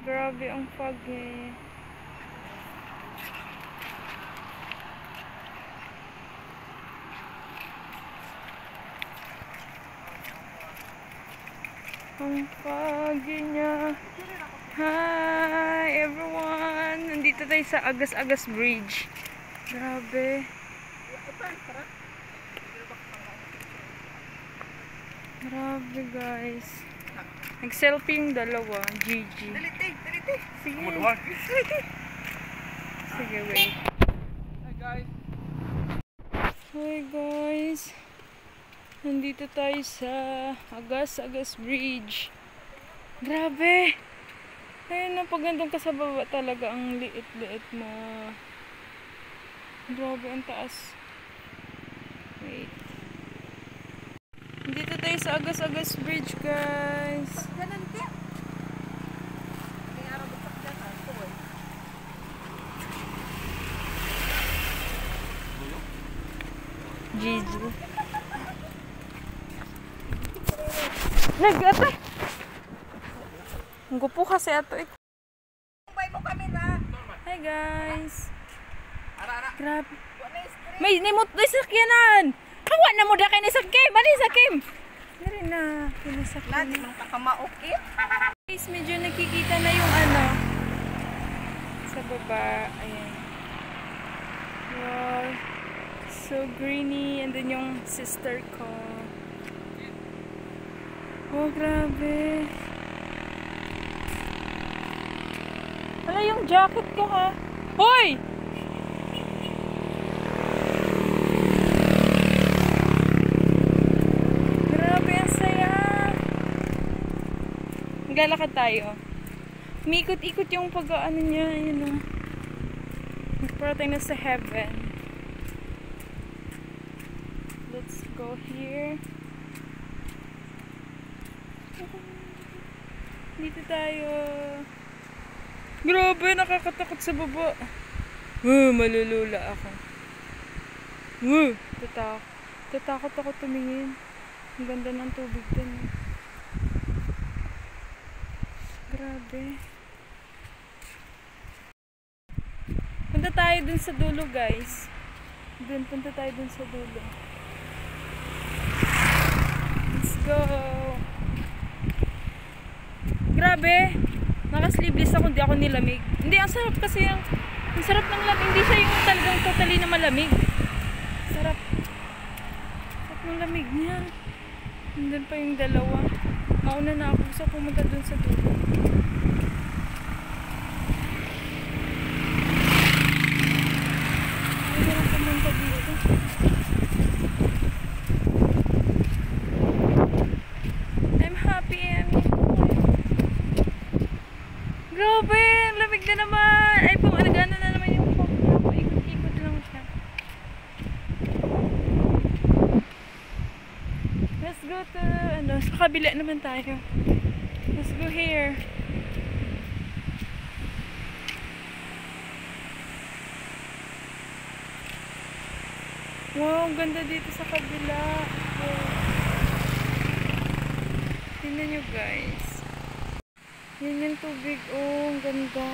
Grabe ang foggy. Ang foggy niya. Hi everyone! Nandito tayo sa Agas-Agas Bridge. Grabe. Grabe guys. Nag-selfie yung dalawa. GG. Sige. Sige, wait. Hi guys. Hi guys. Nandito tayo sa Agas-Agas Bridge. Grabe. Ayun, napagandang ka sa baba talaga. Ang liit-liit mo. Grabe, ang taas. Wait. Dito tayo sa Agas-Agas Bridge, guys. Gigi. Nag-ate. Ang gupo kasi ato eh. Hi guys. Grabe. May sakyanan. Hawa na mo da kay ni Sakim. Mali Sakim. Diri na. Kinasak na. Lagi mang kakamaokit. Guys, medyo nakikita na yung ano. Sa baba. Ayan. Wow. So greeny. And then yung sister ko. Oh, grabe. Wala yung jacket ko ha. Hoy! Grabe, ang saya. Maglalakad tayo. Umikot-ikot yung pag-ano niya. Ayun o. Nagparating na sa heaven. Let's go here. Dito tayo. Grabe, nakakatakot sa baba. Malulula ako. Tatakot ako tumingin. Ang ganda ng tubig din. Grabe. Punta tayo dun sa dulo, guys. Punta tayo dun sa dulo. Let's go. Grabe. Naka-sleeveless ako, hindi ako nilamig. Hindi, ang sarap kasi ang sarap ng lamig. Hindi siya yung talagang totally na malamig. Sarap. Sarap ng lamig niya. Nandun pa yung dalawa. Mauna na ako sa pumunta dun sa dulo. Ayaw na lang pumunta dito. I'm happy, Emmy. Grabe, lamig na naman. Ay, nagana na naman yung phone. Ikot-ikot lang siya. Let's go to, sa kabila naman tayo. Let's go here. Wow, ang ganda dito sa kabila. Wow. Tingnan nyo guys. Yan yung tubig. Oh, ang ganda.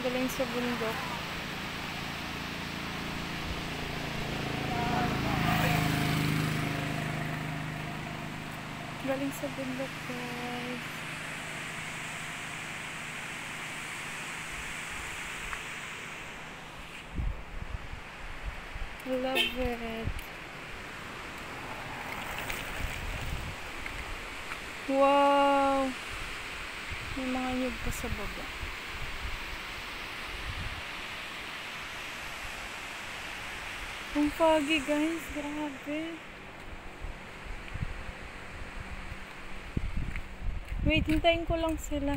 Galing sa bundok. Galing sa bundok, guys. I love it. Wow! May mga nyug pa sa baba. Ang foggy guys, grabe. Wait, hintayin ko lang sila.